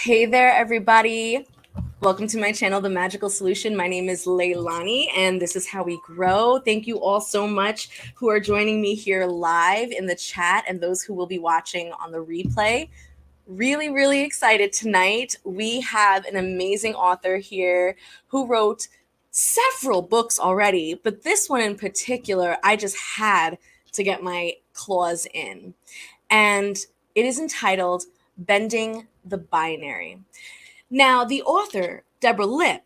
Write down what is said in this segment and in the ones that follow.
Hey there, everybody. Welcome to my channel, The Magical Solution. My name is Lailani, and this is how we grow. Thank you all so much who are joining me here live in the chat and those who will be watching on the replay. Really excited tonight. We have an amazing author here who wrote several books already, but this one in particular, I just had to get my claws in. And it is entitled Bending the Binary. Now, the author, Deborah Lipp,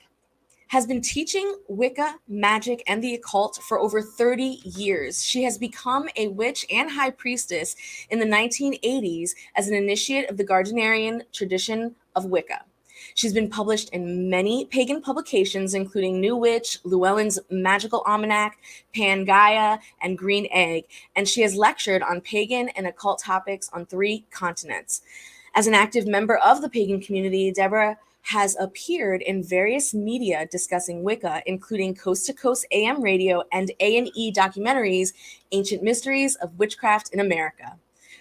has been teaching Wicca, magic, and the occult for over 30 years. She has become a witch and high priestess in the 1980s as an initiate of the Gardnerian tradition of Wicca. She's been published in many pagan publications, including New Witch, Llewellyn's Magical Almanac, Pangaea, and Green Egg, and she has lectured on pagan and occult topics on 3 continents. As an active member of the pagan community, Deborah has appeared in various media discussing Wicca, including Coast to Coast AM radio and A&E documentaries, Ancient Mysteries of Witchcraft in America,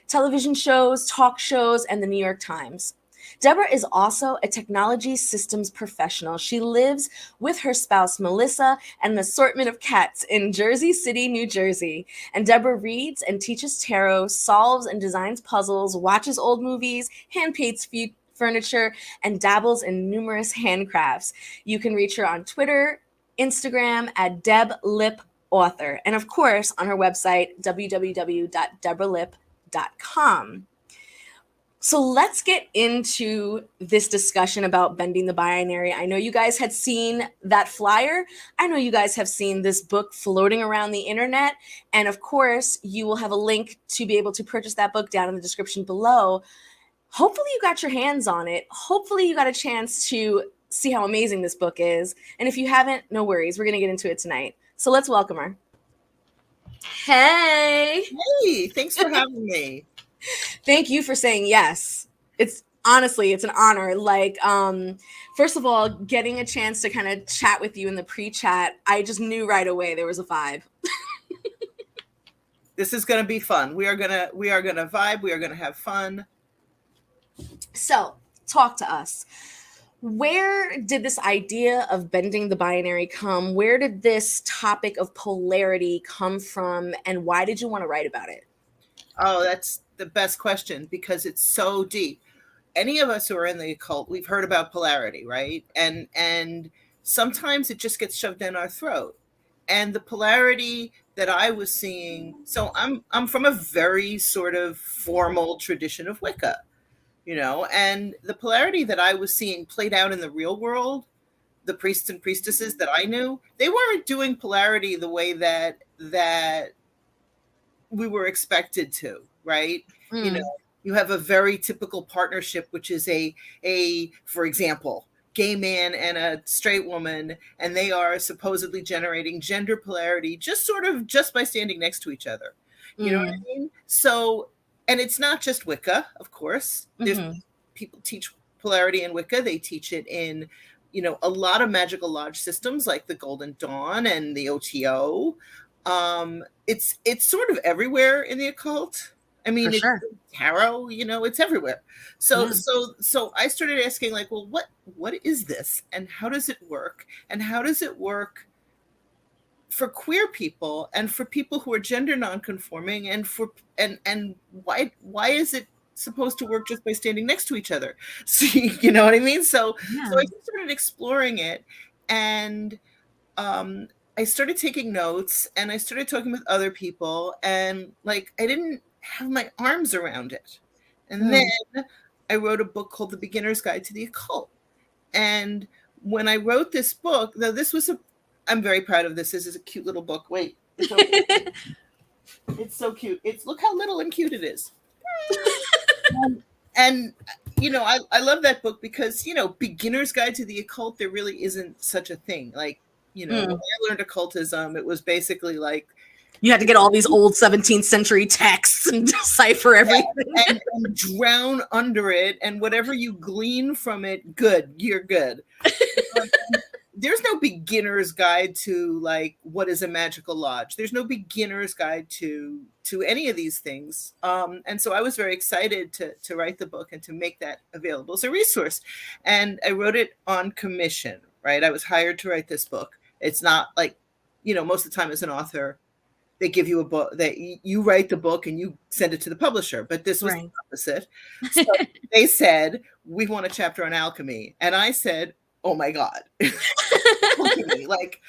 television shows, talk shows, and the New York Times. Deborah is also a technology systems professional. She lives with her spouse, Melissa, and an assortment of cats in Jersey City, New Jersey. And Deborah reads and teaches tarot, solves and designs puzzles, watches old movies, hand paints furniture, and dabbles in numerous handcrafts. You can reach her on Twitter, Instagram at Deb Lipp Author, and of course on her website, www.deborahlipp.com. So let's get into this discussion about bending the binary. I know you guys had seen that flyer. I know you guys have seen this book floating around the internet. And of course, you will have a link to be able to purchase that book down in the description below. Hopefully you got your hands on it. Hopefully you got a chance to see how amazing this book is. And if you haven't, no worries. We're going to get into it tonight. So let's welcome her. Hey. Hey, thanks for having me. Thank you for saying yes. It's honestly, it's an honor. Like, first of all, getting a chance to kind of chat with you in the pre-chat, I just knew right away there was a vibe. This is going to be fun. We are going to vibe. We are going to have fun. So, talk to us. Where did this idea of bending the binary come? Where did this topic of polarity come from? And why did you want to write about it? Oh, that's the best question because it's so deep. Any of us who are in the occult, we've heard about polarity, right? And sometimes it just gets shoved down our throat. And the polarity that I was seeing, so I'm from a very sort of formal tradition of Wicca, you know, and the polarity that I was seeing played out in the real world, the priests and priestesses that I knew, they weren't doing polarity the way that we were expected to, right? You know, you have a very typical partnership, which is a for example, gay man and a straight woman, and they are supposedly generating gender polarity just by standing next to each other. You know what I mean? So, and it's not just Wicca, of course. There's people teach polarity in Wicca. They teach it in, you know, a lot of magical lodge systems like the Golden Dawn and the OTO. It's sort of everywhere in the occult. I mean, it's tarot, you know, it's everywhere. So I started asking, like, well, what is this, and how does it work, and how does it work for queer people and for people who are gender nonconforming, and why is it supposed to work just by standing next to each other? So you know what I mean? So I started exploring it, and I started taking notes, and I started talking with other people, and like I didn't have my arms around it. And then I wrote a book called The Beginner's Guide to the Occult. And when I wrote this book, though this was I'm very proud of this. This is a cute little book. Wait. It's so cute. Look how little and cute it is. And you know, I love that book because, you know, Beginner's Guide to the Occult, there really isn't such a thing. Like, you know, when I learned occultism, it was basically like you had to get all these old 17th century texts and decipher everything. And drown under it, and whatever you glean from it, you're good. there's no beginner's guide to like what is a magical lodge. There's no beginner's guide to any of these things. And so I was very excited to write the book and to make that available as a resource. And I wrote it on commission, right? I was hired to write this book. It's not like, you know, most of the time as an author, they give you a book that you write the book and you send it to the publisher. But this was the opposite. So they said, we want a chapter on alchemy. And I said, oh my God. Like,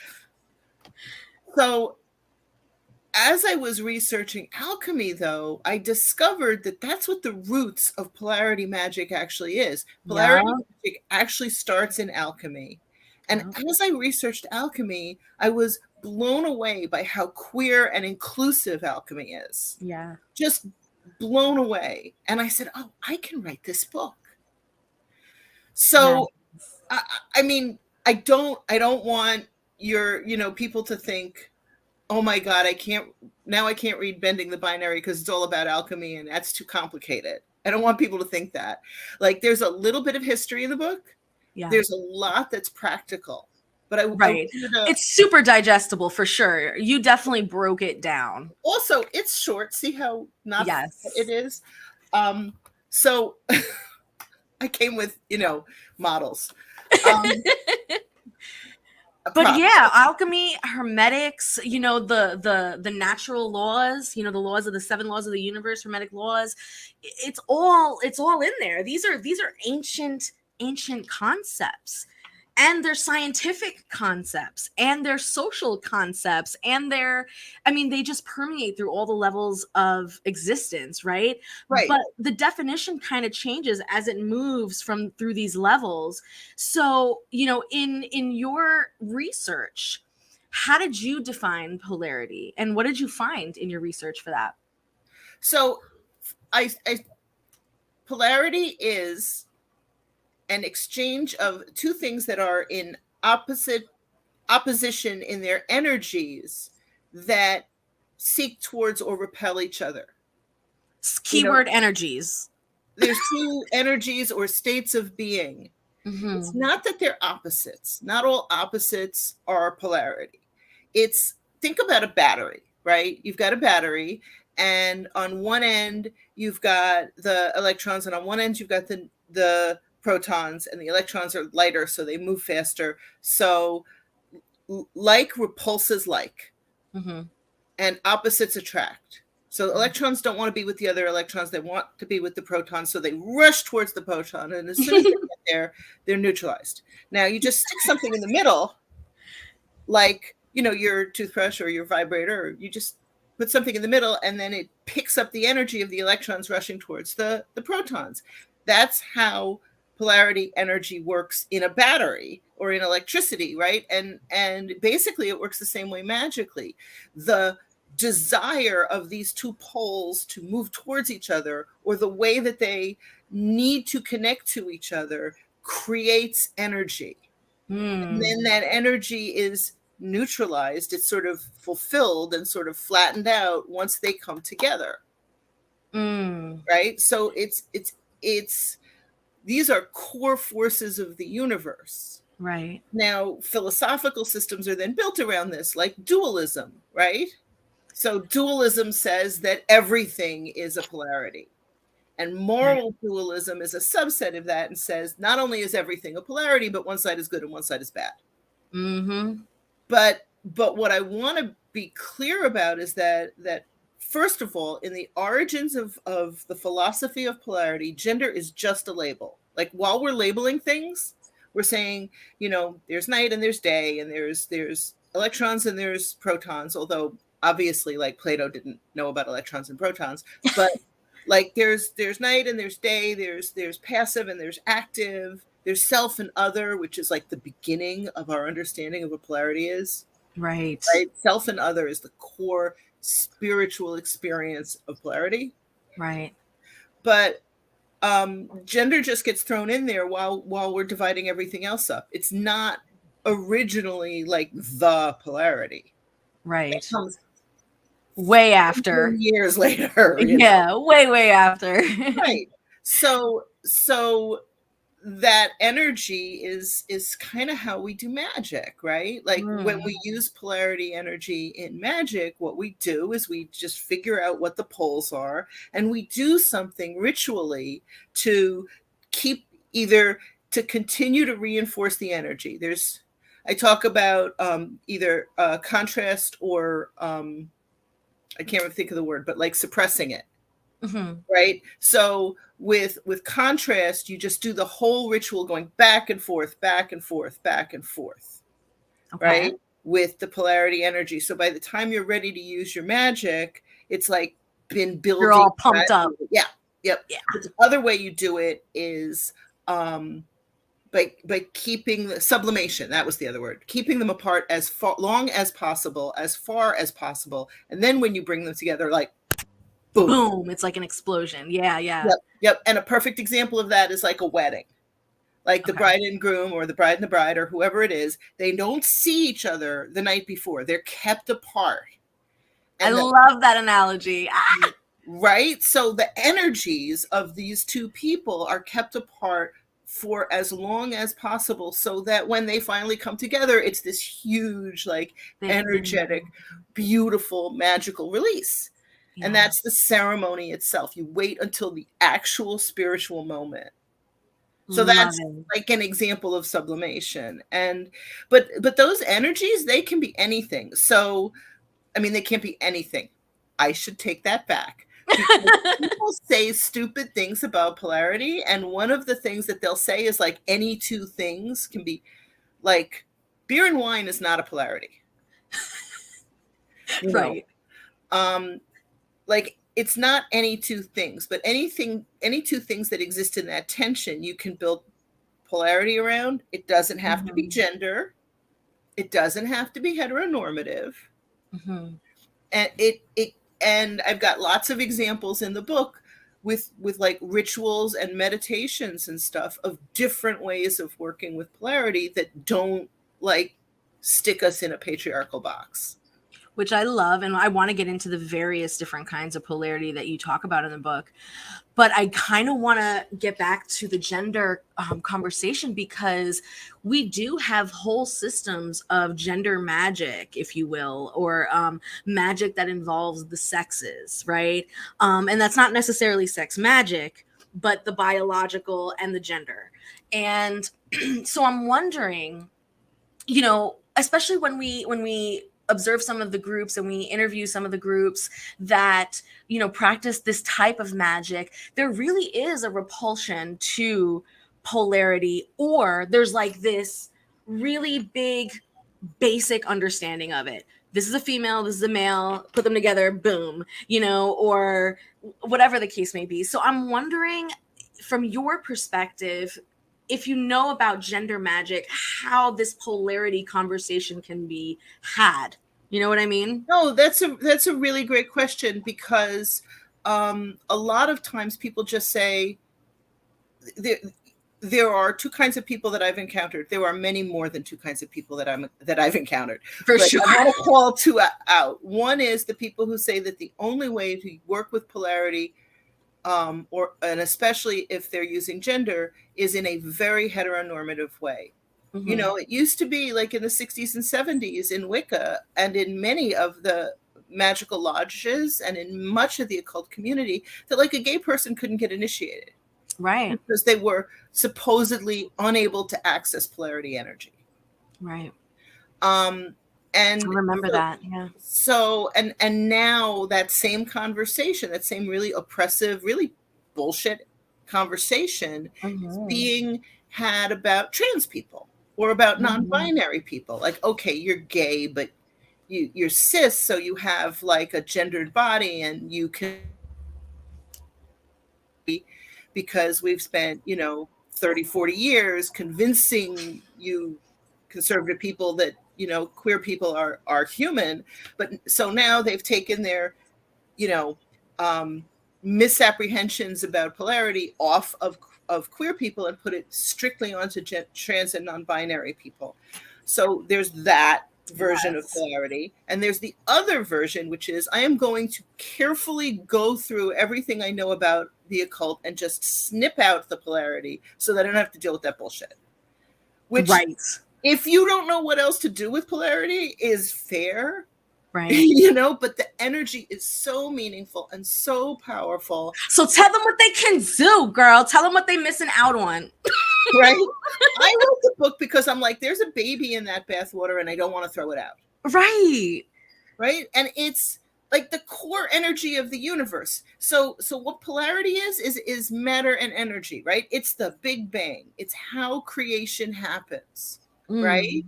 so as I was researching alchemy, though, I discovered that that's what the roots of polarity magic actually is. Polarity magic actually starts in alchemy. And as I researched alchemy, I was blown away by how queer and inclusive alchemy is. Yeah. Just blown away. And I said, oh, I can write this book. So, I mean, I don't want people to think, oh my God, I can't read Bending the Binary because it's all about alchemy and that's too complicated. I don't want people to think that. Like, there's a little bit of history in the book. Yeah. There's a lot that's practical, but it's super digestible for sure. You definitely broke it down. Also, it's short. See how it is. So I came with, models. But yeah, alchemy, hermetics, the natural laws, the laws of the 7 laws of the universe, hermetic laws, it's all in there. These are ancient concepts, and they're scientific concepts, and they're social concepts, and they just permeate through all the levels of existence, right? But the definition kind of changes as it moves through these levels. So, in your research, how did you define polarity, and what did you find in your research for that? So, polarity is an exchange of two things that are in opposition in their energies that seek towards or repel each other. Keyword energies. There's two energies or states of being. Mm-hmm. It's not that they're opposites. Not all opposites are polarity. Think about a battery, right? You've got a battery, and on one end you've got the electrons, and on one end you've got the protons, and the electrons are lighter, so they move faster. So like repulses like, and opposites attract. So electrons don't want to be with the other electrons. They want to be with the protons. So they rush towards the proton. And as soon as they get there, they're neutralized. Now you just stick something in the middle, like, your toothbrush or your vibrator, or you just put something in the middle, and then it picks up the energy of the electrons rushing towards the protons. That's how polarity energy works in a battery or in electricity, right? And basically it works the same way magically. The desire of these two poles to move towards each other, or the way that they need to connect to each other, creates energy. And then that energy is neutralized. It's sort of fulfilled and sort of flattened out once they come together. Right? So it's these are core forces of the universe. Right. Now, philosophical systems are then built around this, like dualism, right? So dualism says that everything is a polarity. And moral dualism is a subset of that and says not only is everything a polarity, but one side is good and one side is bad. Mm-hmm. But what I want to be clear about is that first of all, in the origins of the philosophy of polarity, gender is just a label. Like, while we're labeling things, we're saying, there's night and there's day, and there's electrons and there's protons, although obviously, like, Plato didn't know about electrons and protons, but like there's night and there's day, there's passive and there's active, there's self and other, which is like the beginning of our understanding of what polarity is. Right. Self and other is the core spiritual experience of polarity. Right. But gender just gets thrown in there while we're dividing everything else up. It's not originally like the polarity. Right. It comes way after. Years later. Yeah, way after. Right. So that energy is kind of how we do magic, right? Like when we use polarity energy in magic, what we do is we just figure out what the poles are, and we do something ritually to keep, either to continue to reinforce the energy. I talk about either contrast or I can't even think of the word, but like suppressing it. Right. So with contrast, you just do the whole ritual going back and forth, back and forth, back and forth. Okay. Right. With the polarity energy. So by the time you're ready to use your magic, it's like been building. You're all pumped up. Yeah. Yep. Yeah. But the other way you do it is by keeping the sublimation. That was the other word. Keeping them apart as long as possible, as far as possible. And then when you bring them together, like boom, it's like an explosion. Yeah. Yep. And a perfect example of that is like a wedding. Like the bride and groom, or the bride and the bride, or whoever it is, they don't see each other the night before. They're kept apart. And I love that analogy. Right? So the energies of these two people are kept apart for as long as possible, so that when they finally come together, it's this huge, like energetic, beautiful, magical release. Yeah. And that's the ceremony itself. You wait until the actual spiritual moment. So that's like an example of sublimation. And but those energies, they can be anything. So I mean, they can't be anything. I should take that back. People say stupid things about polarity, and one of the things that they'll say is like any two things can be, like, beer and wine is not a polarity. Right. Like, it's not any two things, but any two things that exist in that tension, you can build polarity around. It doesn't have to be gender. It doesn't have to be heteronormative. And I've got lots of examples in the book with like rituals and meditations and stuff of different ways of working with polarity that don't like stick us in a patriarchal box. Which I love, and I want to get into the various different kinds of polarity that you talk about in the book. But I kind of want to get back to the gender conversation, because we do have whole systems of gender magic, if you will, or magic that involves the sexes, right? And that's not necessarily sex magic, but the biological and the gender. And so I'm wondering, you know, especially when we observe some of the groups and we interview some of the groups that, you know, practice this type of magic, there really is a repulsion to polarity, or there's like this really big basic understanding of it. This is a female, this is a male, put them together, boom, you know, or whatever the case may be. So I'm wondering, from your perspective, if you know about gender magic, how this polarity conversation can be had. You know what I mean? No, that's a really great question, because a lot of times people just say there are two kinds of people that I've encountered. There are many more than two kinds of people that I've encountered. For sure. I want to call two out. One is the people who say that the only way to work with polarity, and especially if they're using gender, is in a very heteronormative way. You know, it used to be like in the 60s and 70s in Wicca and in many of the magical lodges and in much of the occult community, that like a gay person couldn't get initiated. Right. Because they were supposedly unable to access polarity energy. Right. And I remember that. Yeah. So, and now that same conversation, that same really oppressive, really bullshit conversation is being had about trans people or about non-binary people. Like, okay, you're gay, but you're cis, so you have like a gendered body, and you can, because we've spent, 30, 40 years convincing you conservative people that, queer people are human. But so now they've taken their, misapprehensions about polarity off of queer people and put it strictly onto trans and non-binary people. So there's that version of Yes. polarity, and there's the other version, which is I am going to carefully go through everything I know about the occult and just snip out the polarity so that I don't have to deal with that bullshit. Which, Right. if you don't know what else to do with polarity, is fair. Right. You know, but the energy is so meaningful and so powerful. So tell them what they can do, girl. Tell them what they're missing out on. Right? I wrote the book because I'm like, there's a baby in that bathwater and I don't want to throw it out. Right. Right? And it's like the core energy of the universe. So what polarity is matter and energy, right? It's the Big Bang. It's how creation happens, right?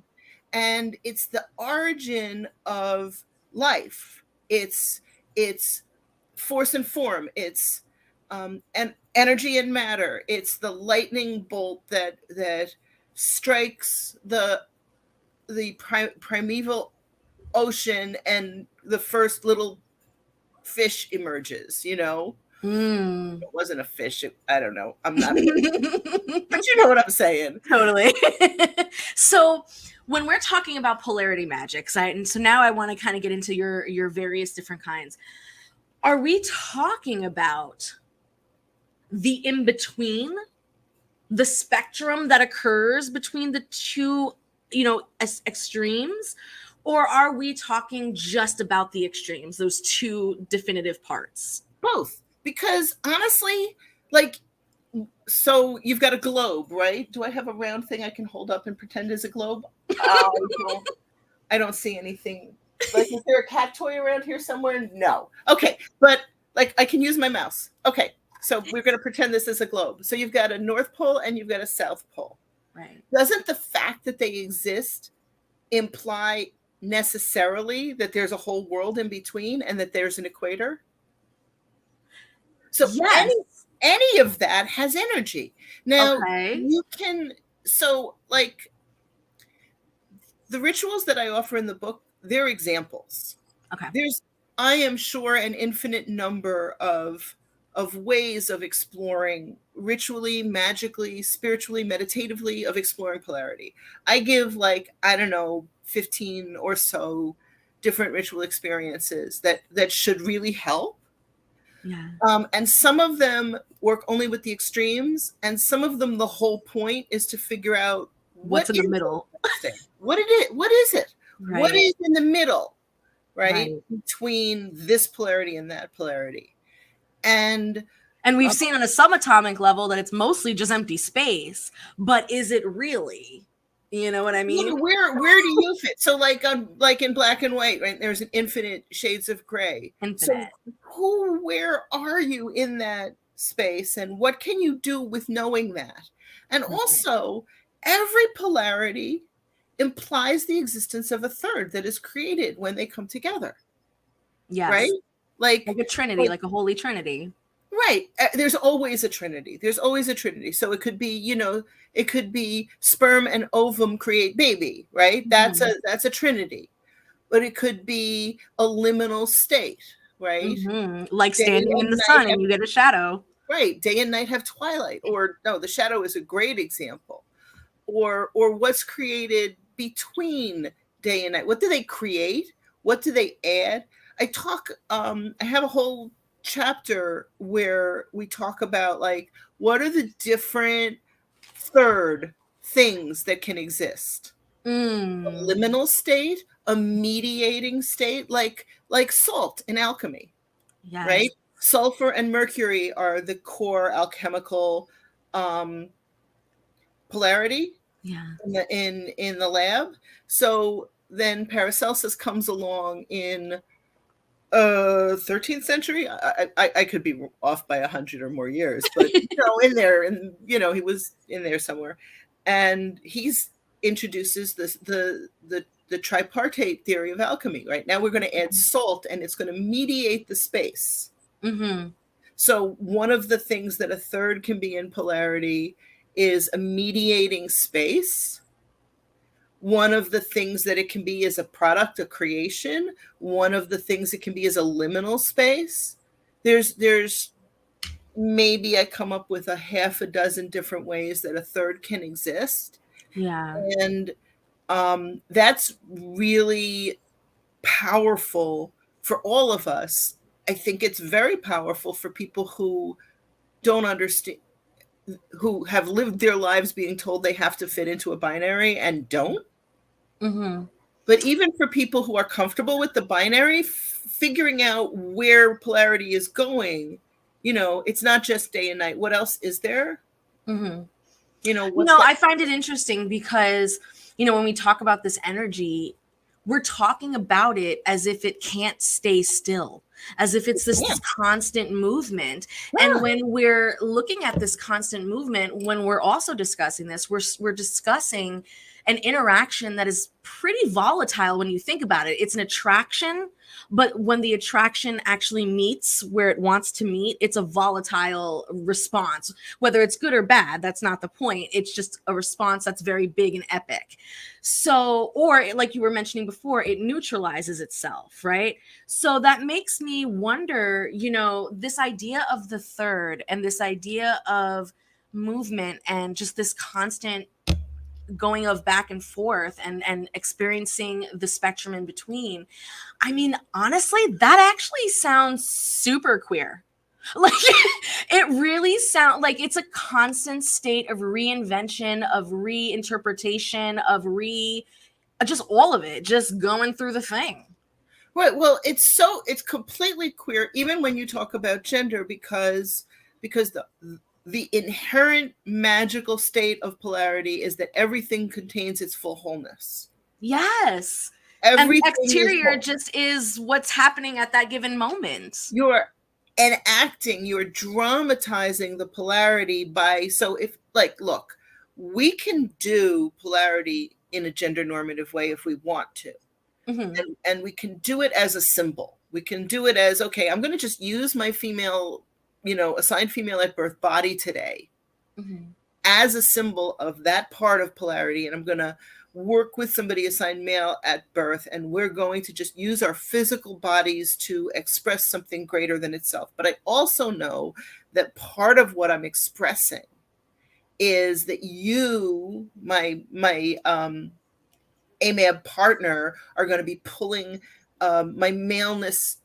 And it's the origin of life. It's force and form. It's and energy and matter. It's the lightning bolt that strikes the primeval ocean, and the first little fish emerges. You know, it wasn't a fish. I don't know. I'm not, but you know what I'm saying. Totally. So when we're talking about polarity magic, and so now I want to kind of get into your various different kinds. Are we talking about the in between, the spectrum that occurs between the two, extremes, or are we talking just about the extremes, those two definitive parts? Both, because honestly, like, so you've got a globe, right? Do I have a round thing I can hold up and pretend is a globe? I don't see anything. Like, is there a cat toy around here somewhere? No. Okay, but like I can use my mouse. Okay, so we're going to pretend this is a globe. So you've got a North Pole and you've got a South Pole. Right. Doesn't the fact that they exist imply necessarily that there's a whole world in between and that there's an equator? So yes. any of that has energy. Now, you can, so like the rituals that I offer in the book, they're examples. Okay. There's, I am sure, an infinite number of ways of exploring ritually, magically, spiritually, meditatively, of exploring polarity. I give, like, I don't know, 15 or so different ritual experiences that should really help. Yeah. And some of them work only with the extremes, and some of them, the whole point is to figure out what's in the middle. What is it? Right. What is in the middle, right? Between this polarity and that polarity. And we've seen on a subatomic level that it's mostly just empty space, but is it really? You know what I mean? Where do you fit? So like in black and white, right? There's an infinite shades of gray. Infinite. So where are you in that space, and what can you do with knowing that? And also, every polarity implies the existence of a third that is created when they come together. Yes. Right? Like a trinity, like a holy trinity. Right. There's always a trinity. There's always a trinity. So it could be, it could be sperm and ovum create baby, right? That's a trinity. But it could be a liminal state, right? Like standing in the sun and you get a shadow. Right. Day and night have twilight. Or no, the shadow is a great example. Or what's created between day and night. What do they create? What do they add? I have a whole chapter where we talk about, like, what are the different third things that can exist. A liminal state, a mediating state, like salt in alchemy. Yes. Right? Sulfur and mercury are the core alchemical polarity in the lab. So then Paracelsus comes along in 13th century. I could be off by 100 or more years, but in there, and he was in there somewhere, and he's introduces the tripartite theory of alchemy. Right now, we're going to add salt, and it's going to mediate the space. So one of the things that a third can be in polarity is a mediating space. One of the things that it can be is a product of creation. One of the things it can be is a liminal space. There's maybe I come up with a half a dozen different ways that a third can exist. Yeah. And That's really powerful for all of us. I think it's very powerful for people who don't understand, who have lived their lives being told they have to fit into a binary and don't. Mm-hmm. But even for people who are comfortable with the binary, figuring out where polarity is going, it's not just day and night. What else is there? Mm-hmm. What's that? I find it interesting because, when we talk about this energy, we're talking about it as if it can't stay still, as if it's this constant movement. Yeah. And when we're looking at this constant movement, when we're also discussing this, we're discussing an interaction that is pretty volatile when you think about it. It's an attraction, but when the attraction actually meets where it wants to meet, it's a volatile response. Whether it's good or bad, that's not the point. It's just a response that's very big and epic. So, or like you were mentioning before, it neutralizes itself, right? So that makes me wonder, this idea of the third and this idea of movement and just this constant going of back and forth and experiencing the spectrum in between. I mean, honestly, that actually sounds super queer. Like it really sounds like it's a constant state of reinvention, of reinterpretation, of just all of it, just going through the thing. Right. Well, it's completely queer, even when you talk about gender, because the inherent magical state of polarity is that everything contains its full wholeness. Yes. Everything and the exterior just is what's happening at that given moment. You're enacting, you're dramatizing the polarity look, we can do polarity in a gender normative way if we want to. Mm-hmm. And we can do it as a symbol. We can do it as, okay, I'm going to just use my female, assigned female at birth body today, mm-hmm, as a symbol of that part of polarity. And I'm going to work with somebody assigned male at birth, and we're going to just use our physical bodies to express something greater than itself. But I also know that part of what I'm expressing is that you, my AMAB partner, are going to be pulling my maleness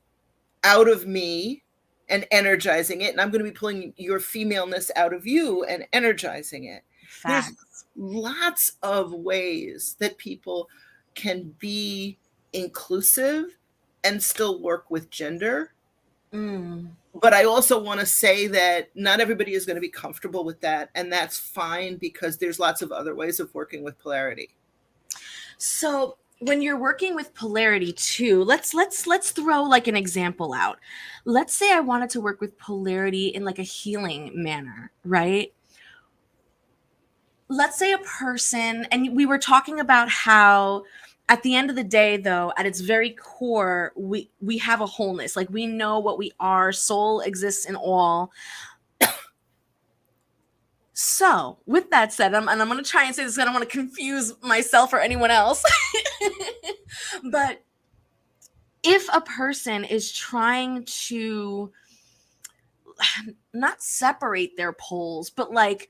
out of me and energizing it, and I'm going to be pulling your femaleness out of you and energizing it. Facts. There's lots of ways that people can be inclusive and still work with gender. But I also want to say that not everybody is going to be comfortable with that, and that's fine, because there's lots of other ways of working with polarity. So when you're working with polarity too, let's throw like an example out. Let's say I wanted to work with polarity in like a healing manner, right? Let's say a person, and we were talking about how at the end of the day, though, at its very core, we have a wholeness. Like we know what we are. Soul exists in all. So, with that said, I'm going to try and say this because I don't want to confuse myself or anyone else. But if a person is trying to not separate their poles, but like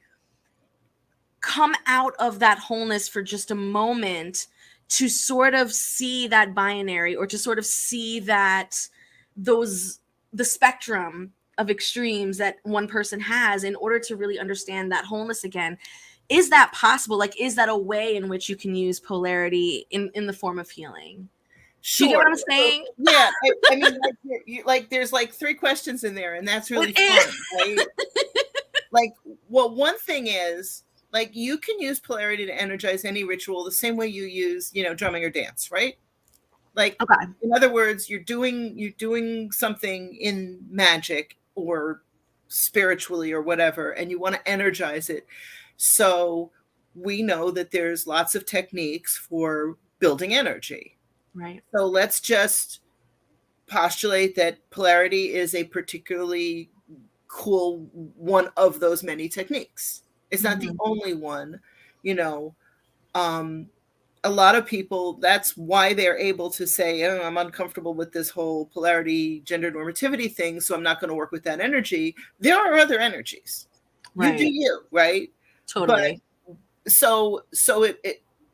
come out of that wholeness for just a moment to sort of see that binary, or to sort of see that the spectrum of extremes that one person has, in order to really understand that wholeness again, is that possible? Like, is that a way in which you can use polarity in the form of healing? Sure. Do you get what I'm saying? Yeah. I mean, like there's like 3 questions in there, and that's really fun, right? Like, well, one thing is, like, you can use polarity to energize any ritual the same way you use, drumming or dance, right? Like, okay. In other words, you're doing something in magic or spiritually or whatever, and you want to energize it. So we know that there's lots of techniques for building energy. Right. So let's just postulate that polarity is a particularly cool one of those many techniques. It's not the only one, a lot of people, that's why they're able to say, oh, I'm uncomfortable with this whole polarity, gender normativity thing, so I'm not going to work with that energy. There are other energies. Right. You do you, right? Totally. But so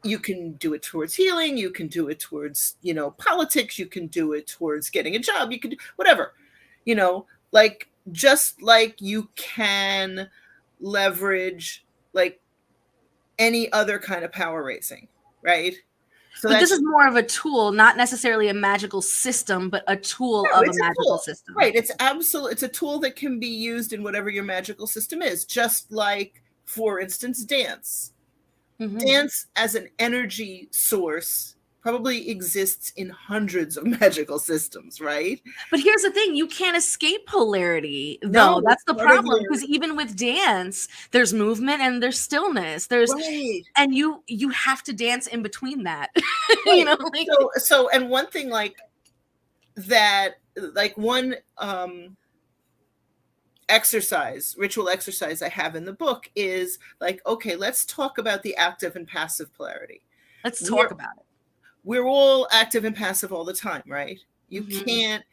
you can do it towards healing, you can do it towards, politics, you can do it towards getting a job, you can do whatever, like just like you can leverage like any other kind of power raising, right? So but this is more of a tool, not necessarily a magical system, but a tool of a magical system. Right. It's a tool that can be used in whatever your magical system is, just like, for instance, dance. Mm-hmm. Dance as an energy source probably exists in hundreds of magical systems, right? But here's the thing, you can't escape polarity, though. No, that's the problem, because even with dance, there's movement and there's stillness. There's right. And you have to dance in between that. Right. So and one thing like that, like one ritual exercise I have in the book is like, okay, let's talk about the active and passive polarity. Let's talk about it. We're all active and passive all the time, right? You can't,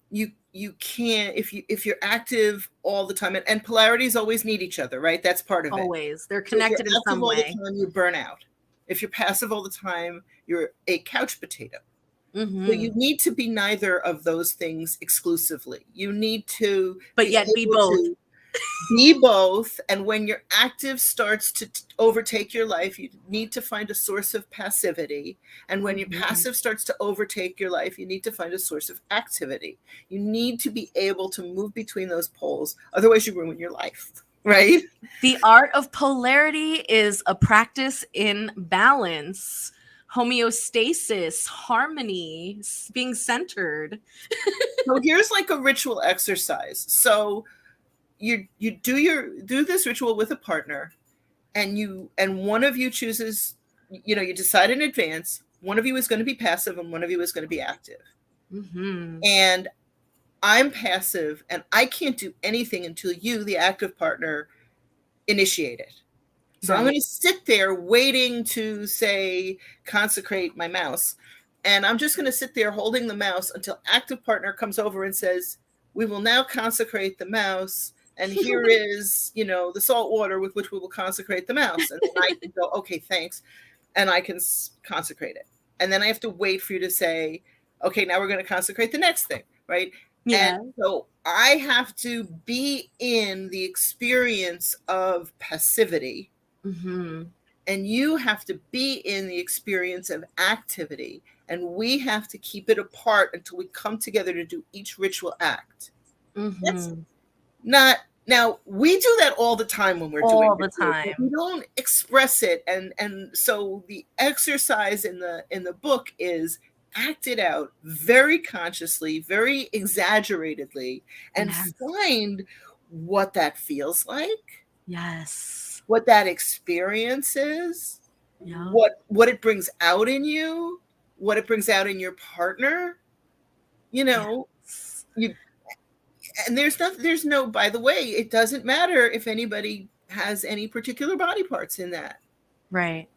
you can't, if you're active all the time, and polarities always need each other, right? That's part of it. Always. They're connected in some way. All the time, you burn out. If you're passive all the time, you're a couch potato. So you need to be neither of those things exclusively. You need to, but yet be both. Be both. And when your active starts to overtake your life, you need to find a source of passivity. And when your passive starts to overtake your life, you need to find a source of activity. You need to be able to move between those poles. Otherwise, you ruin your life, right? The art of polarity is a practice in balance, homeostasis, harmony, being centered. So here's like a ritual exercise. So you do this ritual with a partner, and one of you chooses, you decide in advance, one of you is going to be passive and one of you is going to be active. And I'm passive and I can't do anything until you, the active partner, initiate it. So I'm going to sit there waiting to, say, consecrate my mouse. And I'm just going to sit there holding the mouse until active partner comes over and says, we will now consecrate the mouse. And here is, the salt water with which we will consecrate the mouse. And then I can go, okay, thanks. And I can consecrate it. And then I have to wait for you to say, okay, now we're going to consecrate the next thing, right? Yeah. And so I have to be in the experience of passivity. And you have to be in the experience of activity. And we have to keep it apart until we come together to do each ritual act. That's not, now we do that all the time when we're doing all the time. We don't express it. And so the exercise in the book is act it out very consciously, very exaggeratedly, and find what that feels like. Yes. What that experience is, what it brings out in you, what it brings out in your partner, and there's no, by the way, it doesn't matter if anybody has any particular body parts in that. Right.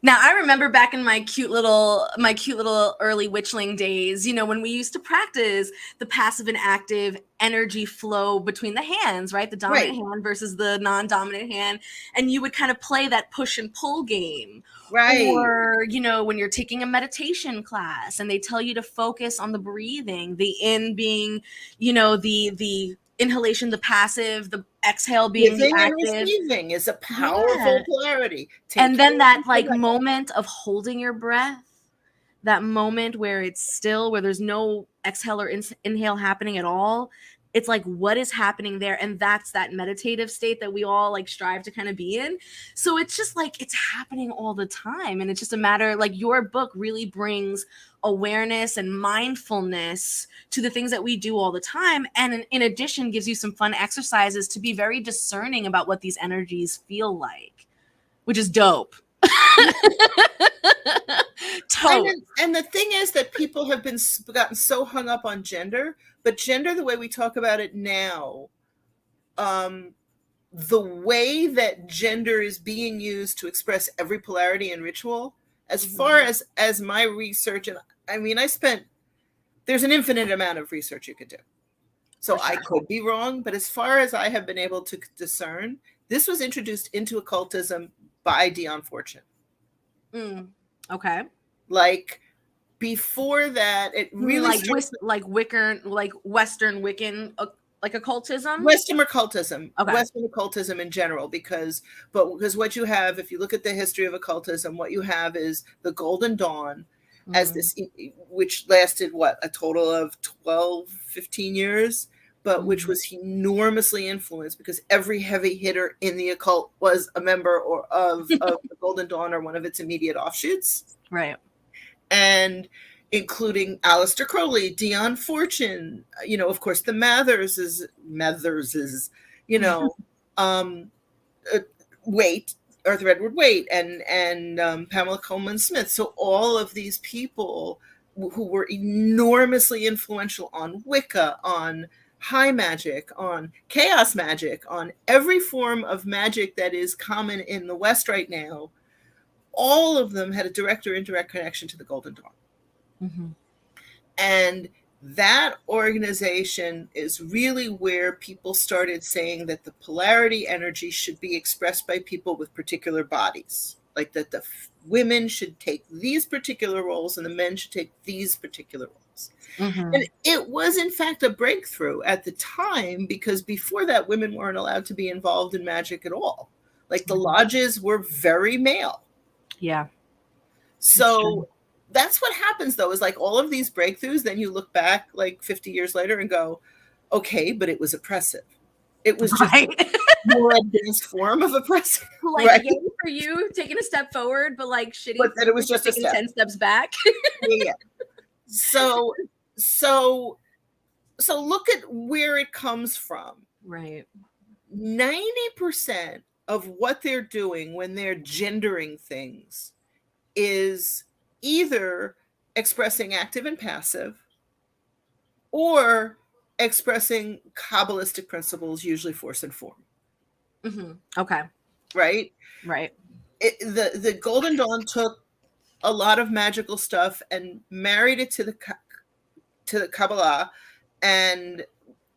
Now, I remember back in my cute little early witchling days, when we used to practice the passive and active energy flow between the hands, right? The dominant hand versus the non-dominant hand. And you would kind of play that push and pull game. Right. Or, when you're taking a meditation class and they tell you to focus on the breathing, the in being, the inhalation, the passive, the exhale being the active. Receiving is a powerful polarity. And then that moment of holding your breath, that moment where it's still, where there's no exhale or inhale happening at all. It's like, what is happening there? And that's that meditative state that we all strive to kind of be in. So it's just it's happening all the time. And it's just a matter, your book really brings awareness and mindfulness to the things that we do all the time. And in addition, gives you some fun exercises to be very discerning about what these energies feel like, which is dope. And the thing is that people have gotten so hung up on gender, but gender, the way we talk about it now, the way that gender is being used to express every polarity in ritual, as far as my research, and I mean, there's an infinite amount of research you could do. So I could be wrong, but as far as I have been able to discern, this was introduced into occultism by Dion Fortune. Okay. Like before that, it really like Western Wiccan, like occultism. Western occultism, Okay. Western occultism in general, because what you have, if you look at the history of occultism, what you have is the Golden Dawn, as this, which lasted a total of 12, 15 years, but which was enormously influenced because every heavy hitter in the occult was a member of the Golden Dawn or one of its immediate offshoots. Right. And including Aleister Crowley, Dion Fortune, of course, the Matherses, Waite, Arthur Edward Waite, and Pamela Coleman Smith. So all of these people who were enormously influential on Wicca, on high magic, on chaos magic, on every form of magic that is common in the West right now, all of them had a direct or indirect connection to the Golden Dawn. And that organization is really where people started saying that the polarity energy should be expressed by people with particular bodies, like that the women should take these particular roles and the men should take these particular roles. And it was in fact a breakthrough at the time, because before that, women weren't allowed to be involved in magic at all. Like the lodges were very male. Yeah. So that's what happens, though, is like all of these breakthroughs. Then you look back like 50 years later and go, okay, but it was oppressive. It was just a more advanced form of oppressive. Like, yay for you taking a step forward, but like shitty. But then it was just taking 10 steps back. Yeah. So look at where it comes from. Right. 90% of what they're doing when they're gendering things is either expressing active and passive or expressing Kabbalistic principles, usually force and form. Okay. Right? Right. The Golden Dawn took a lot of magical stuff and married it to the Kabbalah and,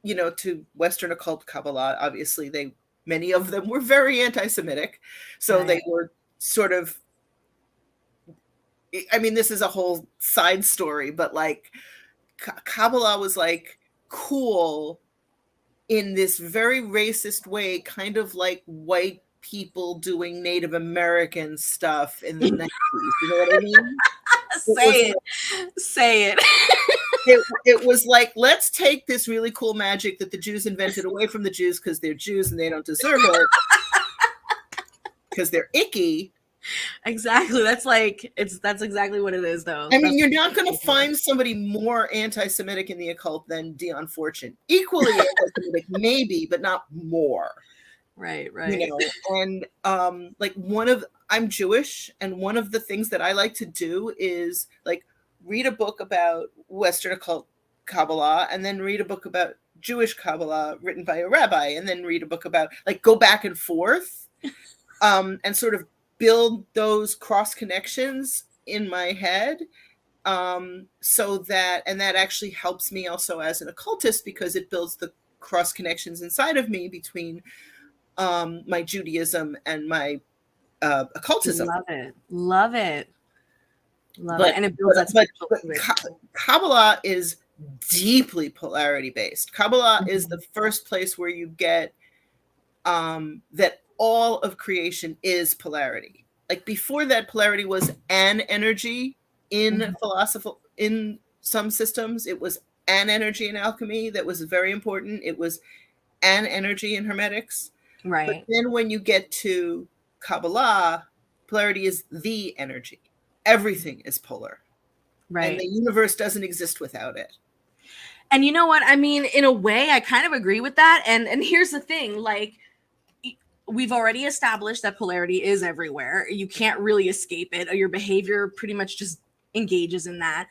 to Western occult Kabbalah. Obviously, many of them were very anti-Semitic. So they were sort of, I mean, this is a whole side story, but like Kabbalah was like cool in this very racist way, kind of like white people doing Native American stuff in the 90s. You know what I mean? Say it. It was like, let's take this really cool magic that the Jews invented away from the Jews because they're Jews and they don't deserve it because they're icky. Exactly. That's exactly what it is, though. I mean, you're not going to find somebody more anti-Semitic in the occult than Dion Fortune. Equally anti-Semitic, maybe, but not more. Right. And like I'm Jewish, and one of the things that I like to do is like read a book about Western occult Kabbalah, and then read a book about Jewish Kabbalah written by a rabbi, and then read a book about, like, go back and forth, and sort of build those cross connections in my head. So that actually helps me also as an occultist, because it builds the cross connections inside of me between my Judaism and my occultism. Love it. And it builds that. But Kabbalah is deeply polarity based. Kabbalah is the first place where you get that all of creation is polarity. Like before that, polarity was an energy in philosophy. In some systems, it was an energy in alchemy that was very important. It was an energy in hermetics. Right. But then when you get to Kabbalah, polarity is the energy. Everything is polar. Right. And the universe doesn't exist without it. And you know what? I mean, in a way, I kind of agree with that. And here's the thing, like, we've already established that polarity is everywhere. You can't really escape it. Your behavior pretty much just engages in that.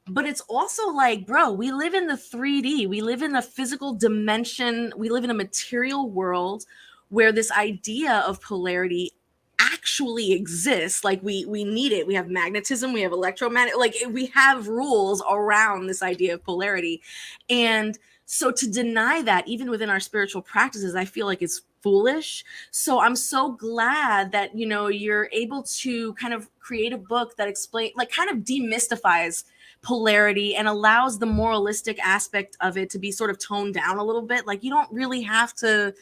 But it's also like, bro, we live in the 3D. We live in a physical dimension. We live in a material world where this idea of polarity actually exists. Like we need it. We have magnetism. We have electromagnetic. Like we have rules around this idea of polarity. And so to deny that, even within our spiritual practices, I feel like it's foolish. So I'm so glad that, you know, you're able to kind of create a book that kind of demystifies polarity and allows the moralistic aspect of it to be sort of toned down a little bit. Like, you don't really have to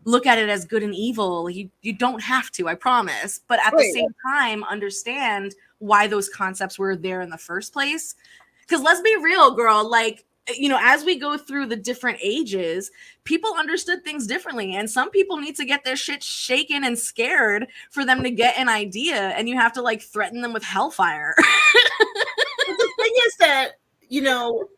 look at it as good and evil. You don't have to, I promise. But at the same time, understand why those concepts were there in the first place. Because let's be real, girl, like, you know, as we go through the different ages, people understood things differently. And some people need to get their shit shaken and scared for them to get an idea. And you have to like threaten them with hellfire. The thing is that, you know,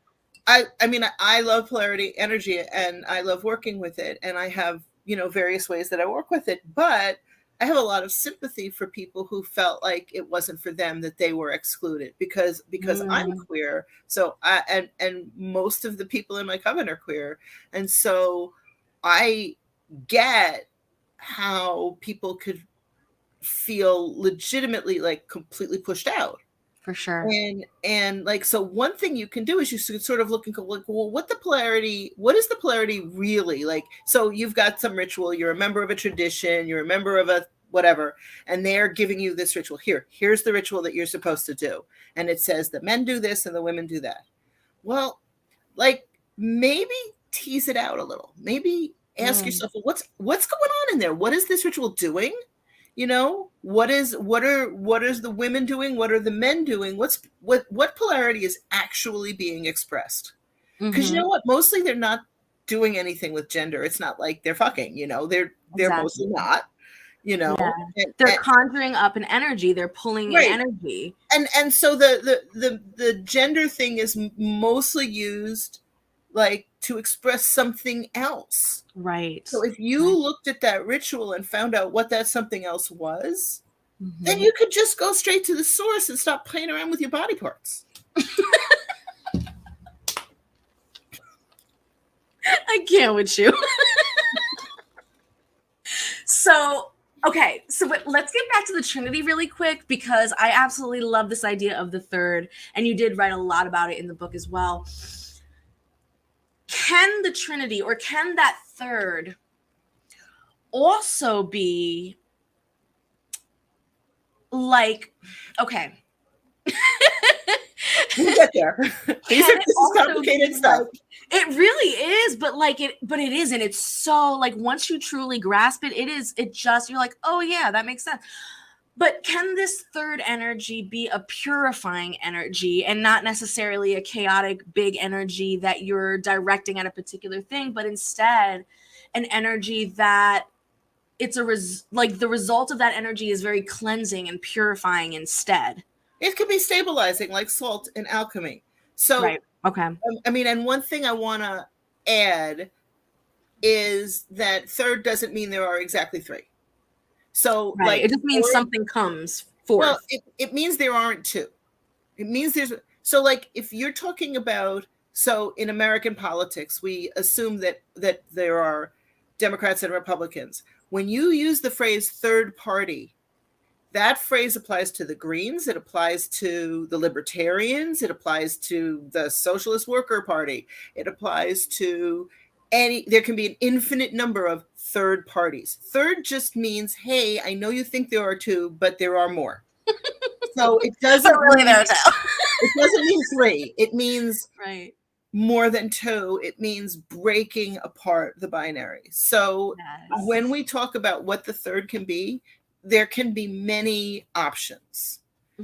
I mean, I love polarity energy and I love working with it. And I have, you know, various ways that I work with it. But I have a lot of sympathy for people who felt like it wasn't for them, that they were excluded because I'm queer. So and most of the people in my coven are queer. And so I get how people could feel legitimately like completely pushed out. For sure. And like, so one thing you can do is you sort of look and go like, well, what is the polarity really like? So you've got some ritual, you're a member of a tradition, you're a member of a whatever, and they're giving you this ritual. Here's the ritual that you're supposed to do. And it says the men do this and the women do that. Well, like, maybe tease it out a little. Maybe ask yourself, well, what's going on in there? What is this ritual doing? You know, what is the women doing? What are the men doing? What polarity is actually being expressed? Because you know what? Mostly they're not doing anything with gender. It's not like they're fucking, you know, they're mostly not, you know. Yeah. They're conjuring up an energy, they're pulling in energy. And so the gender thing is mostly used like to express something else. Right. So if you looked at that ritual and found out what that something else was, then you could just go straight to the source and stop playing around with your body parts. I can't with you. So, okay, so let's get back to the Trinity really quick, because I absolutely love this idea of the third, and you did write a lot about it in the book as well. Can the Trinity, or can that third also be like, okay. We'll get there. This is complicated stuff. It really is, but it isn't. It's so like, once you truly grasp it, you're like, oh yeah, that makes sense. But can this third energy be a purifying energy and not necessarily a chaotic big energy that you're directing at a particular thing, but instead an energy that the result of that energy is very cleansing and purifying instead? It could be stabilizing, like salt in alchemy. So, right. Okay. I mean, and one thing I want to add is that third doesn't mean there are exactly three. So, like, it just means something comes forth. Well, it means there aren't two. It means there's, so like, if you're talking about, so in American politics, we assume that there are Democrats and Republicans. When you use the phrase third party, that phrase applies to the Greens, it applies to the Libertarians, it applies to the Socialist Worker Party, it applies to there can be an infinite number of third parties. Third just means, hey, I know you think there are two, but there are more. So it doesn't really there too. It doesn't mean three. It means more than two. It means breaking apart the binary. So when we talk about what the third can be, there can be many options.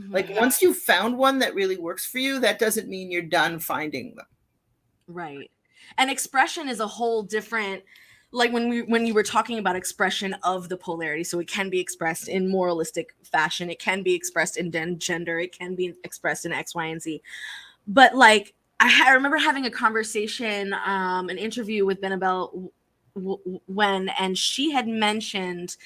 Like, once you've found one that really works for you, that doesn't mean you're done finding them. Right. And expression is a whole different, like when you were talking about expression of the polarity, so it can be expressed in moralistic fashion, it can be expressed in gender, it can be expressed in X, Y, and Z. But like, I remember having a conversation, an interview with Benabel and she had mentioned,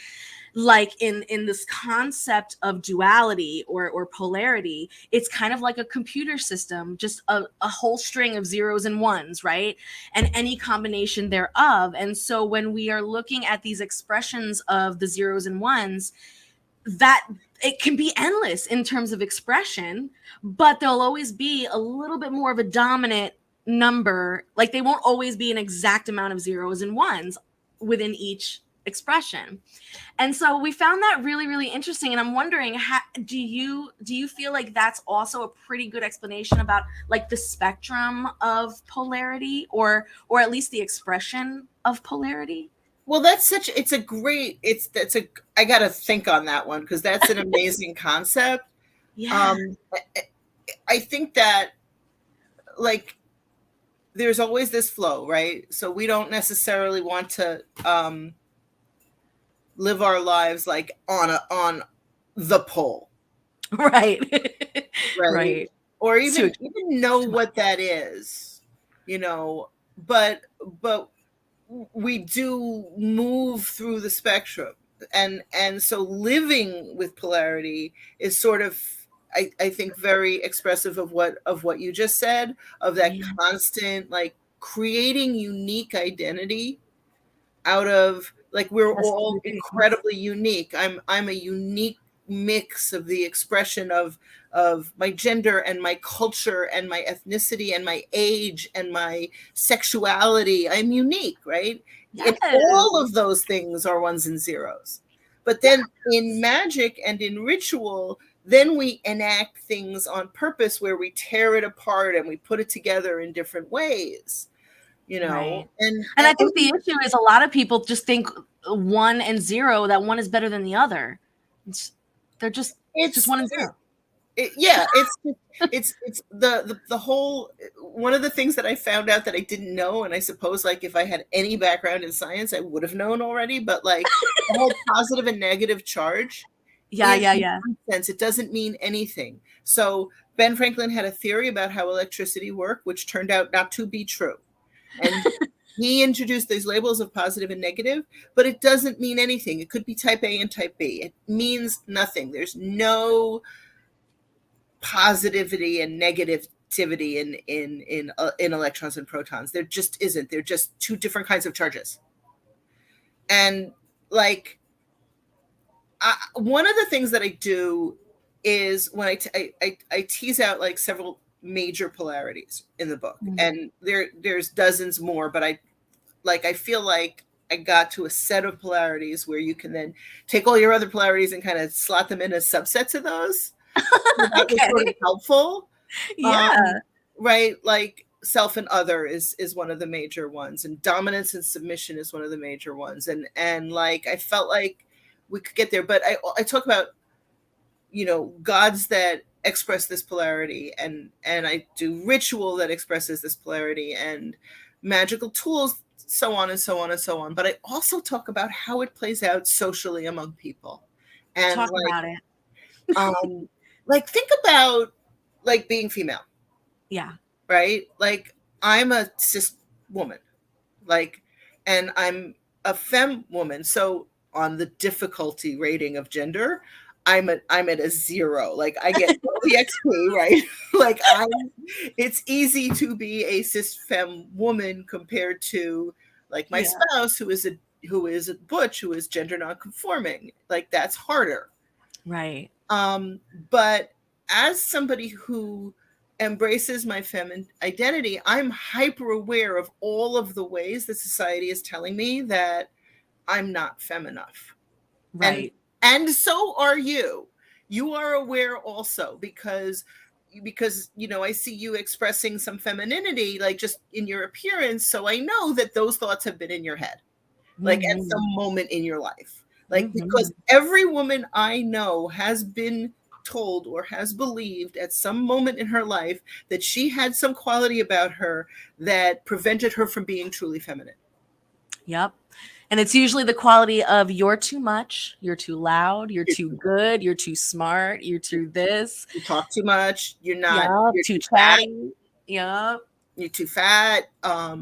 like, in this concept of duality or polarity, it's kind of like a computer system, just a whole string of zeros and ones, right? And any combination thereof. And so when we are looking at these expressions of the zeros and ones, that it can be endless in terms of expression, but there'll always be a little bit more of a dominant number. Like, they won't always be an exact amount of zeros and ones within each expression. And so we found that really, really interesting. And I'm wondering, do you feel like that's also a pretty good explanation about like the spectrum of polarity, or at least the expression of polarity? Well, I got to think on that one because that's an amazing concept. Yeah. I think that like there's always this flow, right? So we don't necessarily want to live our lives like on the pole, Right. right? Right. Or It's too, even know what that is, you know. But we do move through the spectrum, and so living with polarity is sort of I think very expressive of what you just said, of that yeah. constant like creating unique identity out of like we're That's all the thing. incredibly unique. I'm a unique mix of the expression of my gender and my culture and my ethnicity and my age and my sexuality. I'm unique, right? Yes. And all of those things are ones and zeros. But then in magic and in ritual, then we enact things on purpose where we tear it apart and we put it together in different ways, you know. Right. And I think and the issue is a lot of people just think 1 and 0, that one is better than the other. They're just, it's just it's 1 and 0. yeah, it's the whole one of the things that I found out that I didn't know, and I suppose like if I had any background in science I would have known already, but like the whole positive and negative charge Yeah, is yeah, yeah. nonsense. It doesn't mean anything. So Ben Franklin had a theory about how electricity worked, which turned out not to be true. And he introduced these labels of positive and negative, but it doesn't mean anything. It could be type A and type B. It means nothing. There's no positivity and negativity in electrons and protons. There just isn't. They're just two different kinds of charges. And like one of the things that I do is when I tease out like several major polarities in the book, and there's dozens more, but I feel like I got to a set of polarities where you can then take all your other polarities and kind of slot them in as subsets of those. That was sort of helpful. Yeah. Right. Like self and other is one of the major ones, and dominance and submission is one of the major ones. And like, I felt like we could get there, but I talk about, you know, gods that express this polarity, and I do ritual that expresses this polarity, and magical tools, so on and so on and so on. But I also talk about how it plays out socially among people. And Talk about it. like think about like being female. Yeah. Right? Like I'm a cis woman. Like, and I'm a femme woman. So on the difficulty rating of gender, I'm at a 0. Like I get the XP, right? Like it's easy to be a cis femme woman compared to like my spouse who is a butch, who is gender nonconforming. Like that's harder. Right. But as somebody who embraces my feminine identity, I'm hyper aware of all of the ways that society is telling me that I'm not femme enough. Right. And so are you. You are aware also because you know, I see you expressing some femininity like just in your appearance, so I know that those thoughts have been in your head like at some moment in your life. Like because every woman I know has been told or has believed at some moment in her life that she had some quality about her that prevented her from being truly feminine. Yep. And it's usually the quality of you're too much, you're too loud, you're too good, you're too smart, you're too this. You talk too much, you're Too chatty. Yep. You're too fat. I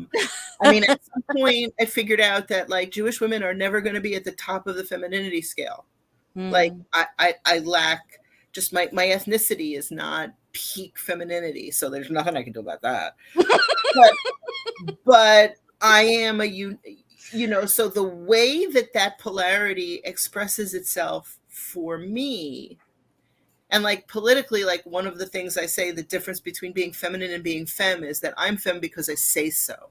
mean, at some point I figured out that like Jewish women are never going to be at the top of the femininity scale. Like I lack just my ethnicity is not peak femininity, so there's nothing I can do about that. but I am you know, so the way that polarity expresses itself for me, and like politically, like one of the things I say, the difference between being feminine and being femme is that I'm femme because I say so.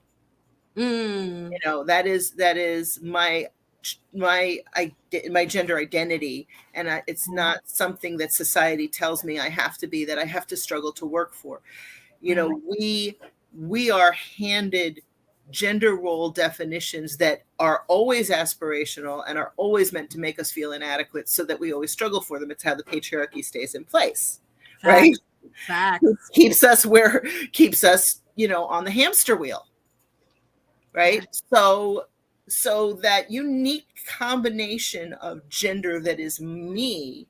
You know, that is my my gender identity, and it's not something that society tells me I have to be, that I have to struggle to work for. You know, we are handed gender role definitions that are always aspirational and are always meant to make us feel inadequate, so that we always struggle for them. It's how the patriarchy stays in place. Facts. Right? Facts. Keeps us on the hamster wheel. Right? Yeah. So that unique combination of gender that is me,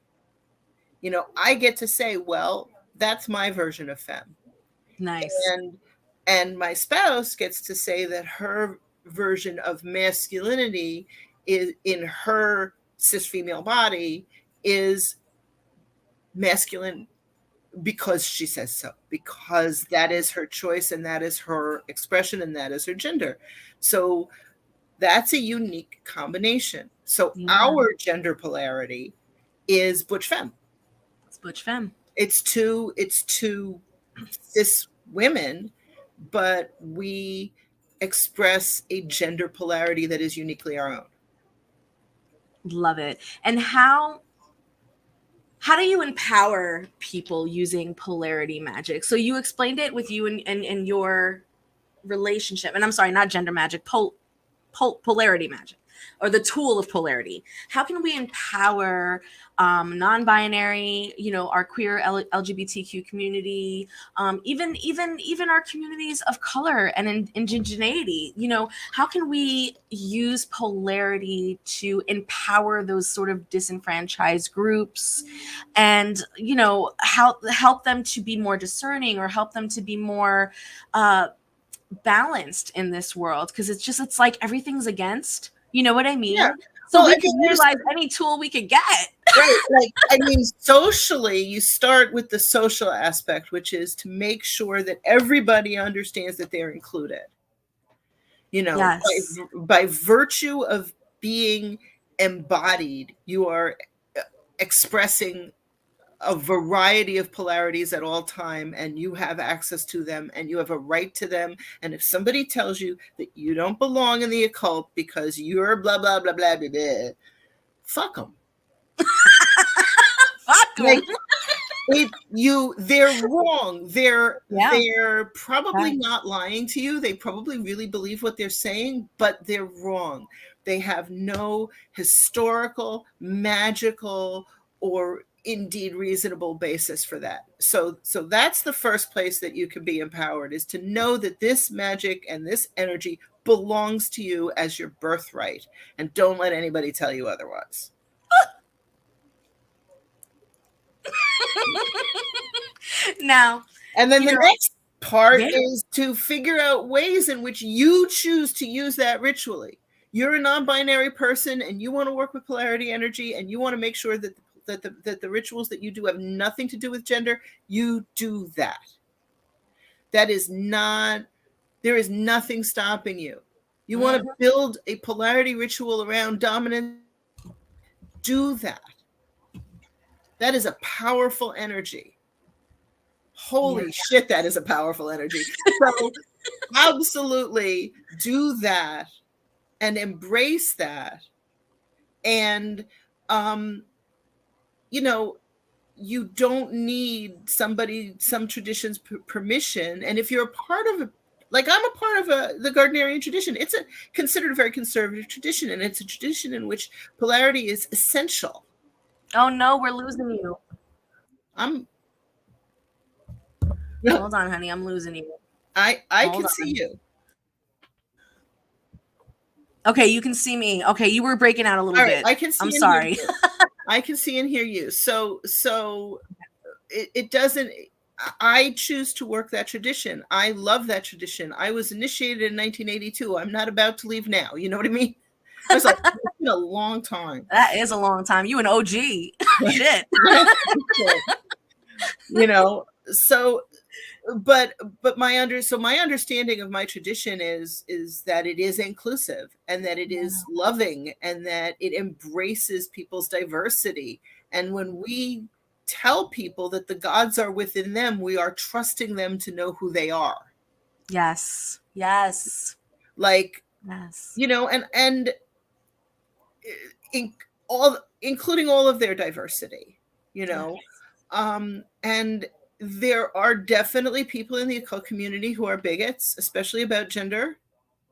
I get to say, well, that's my version of femme. Nice. And my spouse gets to say that her version of masculinity is, in her cis female body, is masculine because she says so, because that is her choice and that is her expression and that is her gender. So that's a unique combination. So our gender polarity is butch femme. It's butch femme. It's two cis women, but we express a gender polarity that is uniquely our own. Love it. And how do you empower people using polarity magic? So you explained it with you and your relationship, and I'm sorry, not gender magic, polarity magic, or the tool of polarity. How can we empower non-binary, our queer LGBTQ community, even our communities of color and indigeneity? How can we use polarity to empower those sort of disenfranchised groups, and help them to be more discerning, or help them to be more balanced in this world? Because it's like everything's against, you know what I mean? Yeah. So we can utilize any tool we could get. Right. Socially, you start with the social aspect, which is to make sure that everybody understands that they're included. Yes. By virtue of being embodied, you are expressing a variety of polarities at all time, and you have access to them and you have a right to them. And if somebody tells you that you don't belong in the occult because you're blah blah blah blah blah, blah, fuck them. Fuck them. They're wrong. They're probably not lying to you. They probably really believe what they're saying, but they're wrong. They have no historical, magical, or indeed reasonable basis for that. So that's the first place that you can be empowered, is to know that this magic and this energy belongs to you as your birthright, and don't let anybody tell you otherwise. Now, and then the next part is to figure out ways in which you choose to use that ritually. You're a non-binary person and you want to work with polarity energy, and you want to make sure that the rituals that you do have nothing to do with gender. You do that. There is nothing stopping you. You want to build a polarity ritual around dominance. Do that. That is a powerful energy. Holy shit, that is a powerful energy. So absolutely do that and embrace that. And, you don't need some tradition's permission. And if you're a part of it, like I'm a part of the Gardnerian tradition, it's considered a very conservative tradition, and it's a tradition in which polarity is essential. Oh no, we're losing you. Hold on, honey, I'm losing you. I can see you. Okay, you can see me. Okay, you were breaking out a little bit. I can see. I'm sorry. I can see and hear you. So it doesn't. I choose to work that tradition. I love that tradition. I was initiated in 1982. I'm not about to leave now. You know what I mean? I was like, it's been a long time. That is a long time. You an OG. Shit. So, but my understanding of my tradition is that it is inclusive, and that it is loving, and that it embraces people's diversity. And when we tell people that the gods are within them, we are trusting them to know who they are. Yes. And including all of their diversity, you know. And there are definitely people in the occult community who are bigots, especially about gender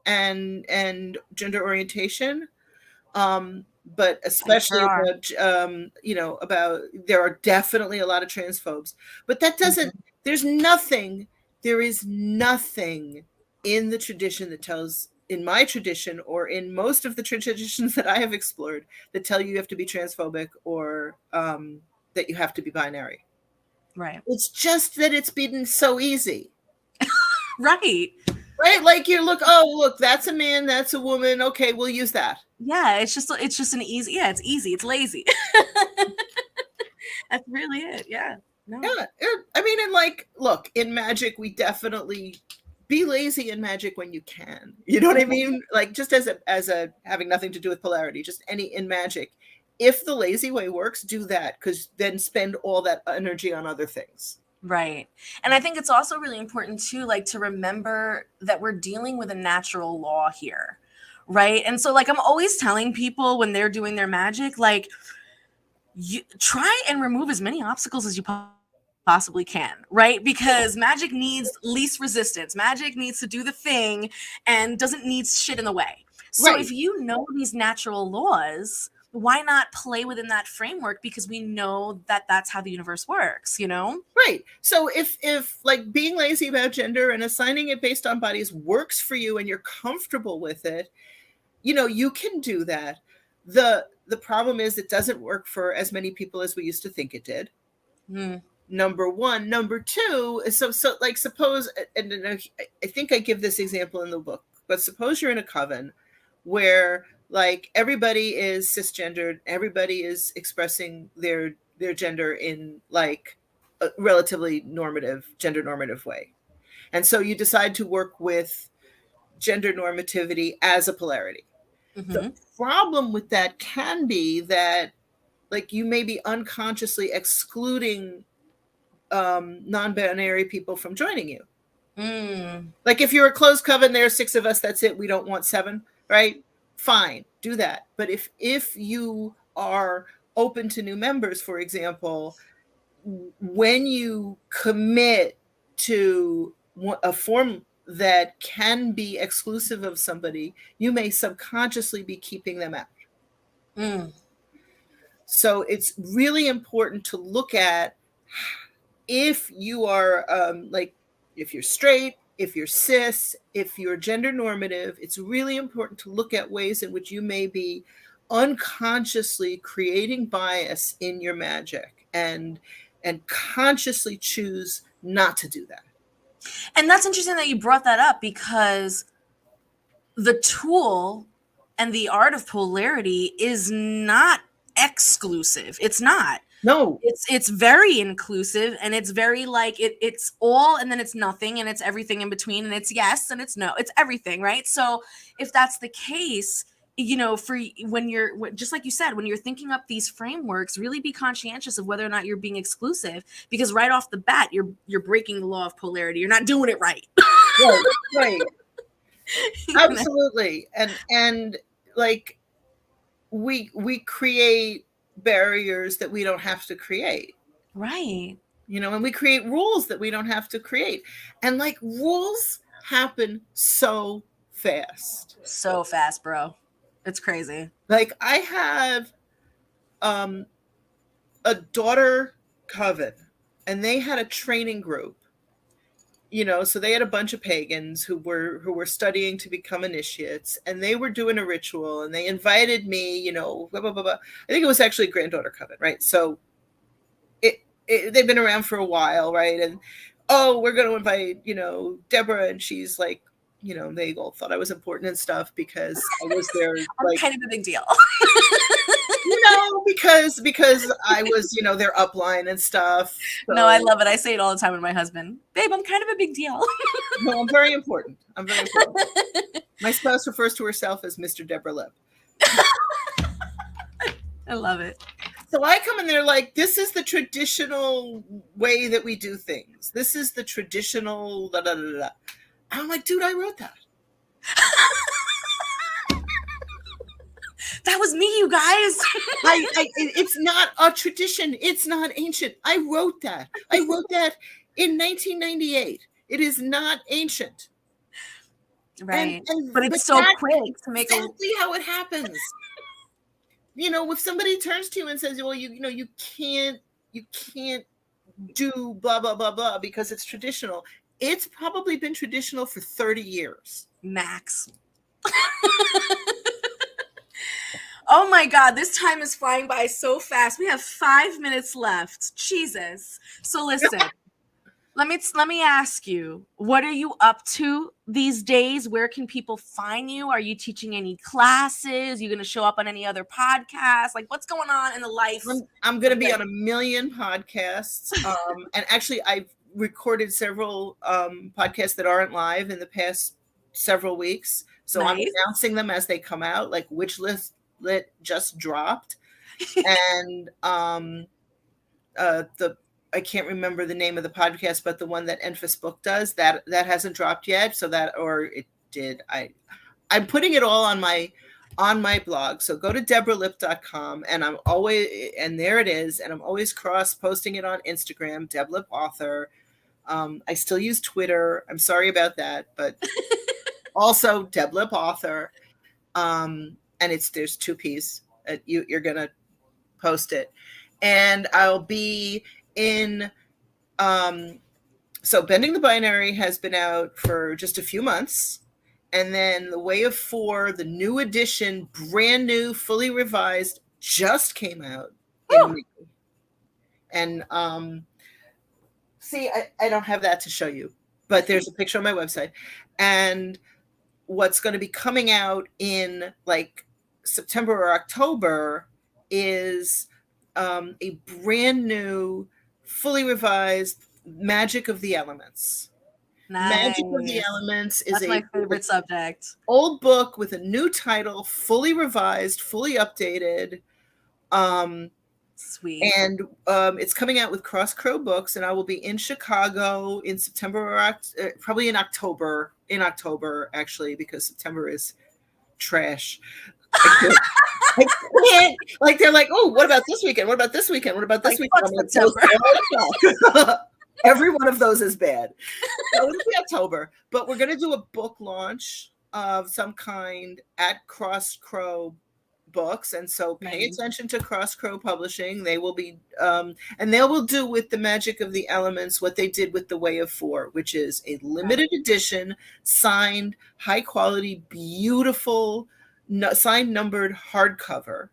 and gender orientation. But especially sure about about there are definitely a lot of transphobes. But that doesn't. There is nothing in the tradition that tells, in my tradition or in most of the traditions that I have explored, that tell you have to be transphobic or that you have to be binary. Right. It's just that it's been so easy. Right. Right? Like you look, oh, look, that's a man, that's a woman. Okay, we'll use that. Yeah, it's just an easy, it's easy, it's lazy. That's really it. Yeah. No. Yeah. I mean, and like, look, in magic, we definitely be lazy in magic when you can. You know what I mean? Like just as a having nothing to do with polarity, just any in magic. If the lazy way works, do that, because then spend all that energy on other things. Right. And I think it's also really important too, like to remember that we're dealing with a natural law here. Right. And so like I'm always telling people when they're doing their magic, like you try and remove as many obstacles as you possibly can, right? Because magic needs least resistance. Magic needs to do the thing and doesn't need shit in the way. So Right. if you know these natural laws, why not play within that framework? Because we know that that's how the universe works, you know? Right. So if like being lazy about gender and assigning it based on bodies works for you and you're comfortable with it, you know, you can do that. The problem is it doesn't work for as many people as we used to think it did. Number one. Number two is so like suppose, and I think I give this example in the book, but suppose you're in a coven where like everybody is cisgendered, everybody is expressing their gender in like a relatively gender normative way. And so you decide to work with gender normativity as a polarity. The problem with that can be that like you may be unconsciously excluding non-binary people from joining you. Like if you're a closed coven, there are 6 of us, that's it, we don't want 7, right? Fine, do that. But if you are open to new members, for example, when you commit to a form that can be exclusive of somebody, you may subconsciously be keeping them out. So it's really important to look at if you are like, if you're straight, if you're cis, if you're gender normative, it's really important to look at ways in which you may be unconsciously creating bias in your magic and consciously choose not to do that. And that's interesting that you brought that up, because the tool and the art of polarity is not exclusive. It's not. No. It's very inclusive, and it's very like it's all and then it's nothing and it's everything in between, and it's yes and it's no. It's everything, right? So if that's the case, you know, for when you're just like you said, when you're thinking up these frameworks, really be conscientious of whether or not you're being exclusive, because right off the bat you're breaking the law of polarity. You're not doing it right. Right. Absolutely. And like we create barriers that we don't have to create. Right. You know, and we create rules that we don't have to create. And like rules happen so fast. So fast, bro. It's crazy. Like I have a daughter coven, and they had a training group. You know, so they had a bunch of pagans who were studying to become initiates, and they were doing a ritual, and they invited me, you know, blah, blah, blah, blah. I think it was actually granddaughter coven, right? So they've been around for a while, right? And oh, we're going to invite, you know, Deborah, and she's like, you know, they all thought I was important and stuff because I was there. I'm like, kind of a big deal. You know, because I was, you know, their upline and stuff. So. No, I love it. I say it all the time with my husband. Babe, I'm kind of a big deal. No, I'm very important. I'm very important. My spouse refers to herself as Mr. Deborah Lipp. I love it. So I come in there like, this is the traditional way that we do things. This is the traditional da da da da. I'm like, dude, I wrote that. That was me, you guys. It's not a tradition. It's not ancient. I wrote that in 1998. It is not ancient. Right. But it's so quick to make exactly how it happens. If somebody turns to you and says, well, you can't do blah, blah, blah, blah, because it's traditional. It's probably been traditional for 30 years. Max. Oh my God, this time is flying by so fast. We have 5 minutes left. Jesus. So listen, let me ask you, what are you up to these days? Where can people find you? Are you teaching any classes? Are you going to show up on any other podcasts? Like, what's going on in the life? I'm going to be on a million podcasts. And actually, I've recorded several podcasts that aren't live in the past several weeks. So nice. I'm announcing them as they come out, like Witch Lit just dropped. And I can't remember the name of the podcast, but the one that Enfys Book does, that hasn't dropped yet. So or it did. I'm putting it all on my blog. So go to DeborahLipp.com, and there it is. And I'm always posting it on Instagram, Deb Lipp Author. I still use Twitter. I'm sorry about that, but also Deb Lipp Author. And there's 2 P's. You're gonna post it, and I'll be in. So Bending the Binary has been out for just a few months. And then The Way of 4, the new edition, brand new, fully revised, just came out. And see, I don't have that to show you, but there's a picture on my website. And what's going to be coming out in like September or October is a brand new, fully revised Magic of the Elements. Nice. Magic of the Elements is my favorite subject. Old book with a new title, fully revised, fully updated. Sweet. And it's coming out with Cross Crow Books, and I will be in Chicago in September or probably in October. In October, actually, because September is trash. I can't. Like, they're like, oh, what about this weekend? What about this weekend? What about this weekend? Every one of those is bad. So it'll be October, but we're going to do a book launch of some kind at Cross Crow Books, and so pay attention to Cross Crow Publishing. They will be, and they will do with the Magic of the Elements what they did with The Way of 4, which is a limited edition, signed, high quality, beautiful, signed numbered hardcover.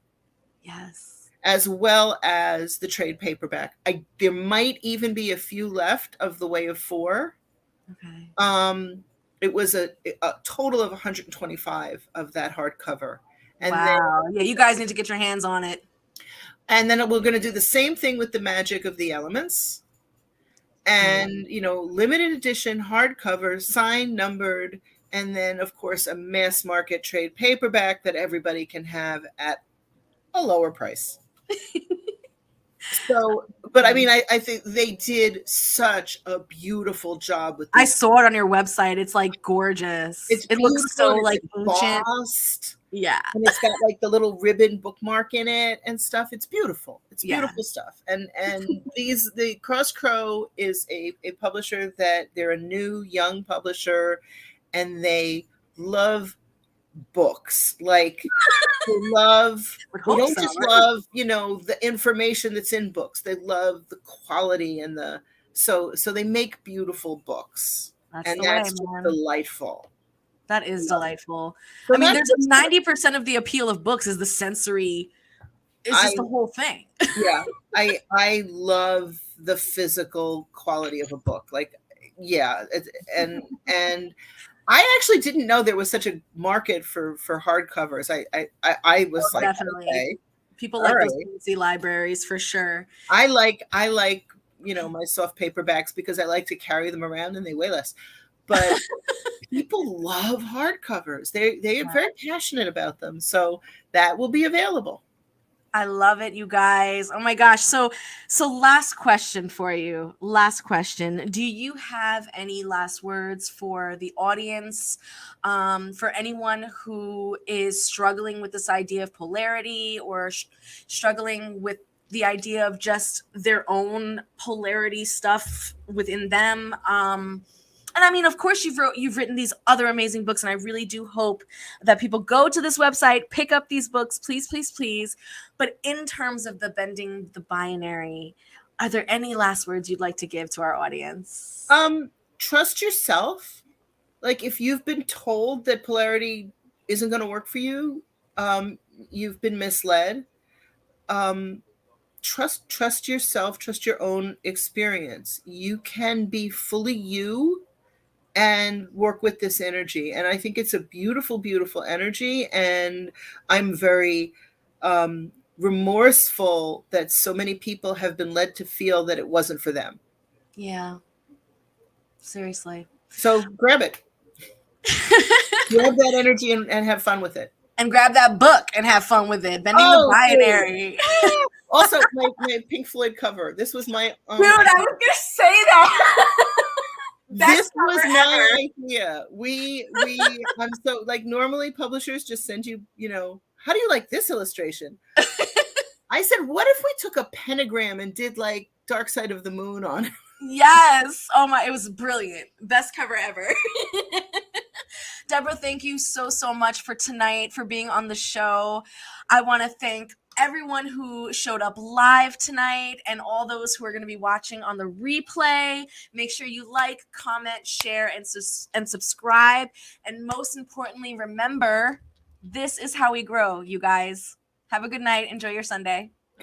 Yes. As well as the trade paperback. There might even be a few left of The Way of 4. Okay. It was a total of 125 of that hardcover. And wow. Yeah, you guys need to get your hands on it. And then we're going to do the same thing with the Magic of the Elements. And, limited edition hardcover, signed, numbered, and then, of course, a mass market trade paperback that everybody can have at a lower price. So, but I mean, I think they did such a beautiful job with this. I saw it on your website. It's like gorgeous. It looks so like ancient. Yeah. And it's got like the little ribbon bookmark in it and stuff. It's beautiful. It's beautiful stuff. And the Cross Crow is a publisher that they're a new young publisher, and they love books. Like they don't just love, the information that's in books. They love the quality and so they make beautiful books. That's delightful. That is delightful. So I mean, there's 90% of the appeal of books is the sensory. It's just the whole thing. Yeah. I love the physical quality of a book. Like, yeah. And I actually didn't know there was such a market for hardcovers. I was like, definitely. Okay, people like those fancy libraries for sure. I like my soft paperbacks because I like to carry them around and they weigh less. But people love hardcovers. They are very passionate about them. So that will be available. I love it, you guys. Oh my gosh. So last question for you. Last question. Do you have any last words for the audience? For anyone who is struggling with this idea of polarity or struggling with the idea of just their own polarity stuff within them? And I mean, of course, you've written these other amazing books, and I really do hope that people go to this website, pick up these books, please, please, please. But in terms of the bending the binary, are there any last words you'd like to give to our audience? Trust yourself. Like, if you've been told that polarity isn't going to work for you, you've been misled. Trust yourself, trust your own experience. You can be fully you and work with this energy. And I think it's a beautiful, beautiful energy. And I'm very remorseful that so many people have been led to feel that it wasn't for them. Yeah. Seriously. So grab it. Grab that energy and have fun with it. And grab that book and have fun with it. Bending the binary. Also, my Pink Floyd cover. This was my dude. I was gonna say that. This was my idea. I'm so, like, normally publishers just send you, how do you like this illustration? I said, what if we took a pentagram and did like Dark Side of the Moon on it? Yes. Oh my, it was brilliant. Best cover ever. Deborah, thank you so much for tonight, for being on the show. I want to thank everyone who showed up live tonight and all those who are going to be watching on the replay. Make sure you like, comment, share, and subscribe. And most importantly, remember, this is how we grow, you guys. Have a good night. Enjoy your Sunday.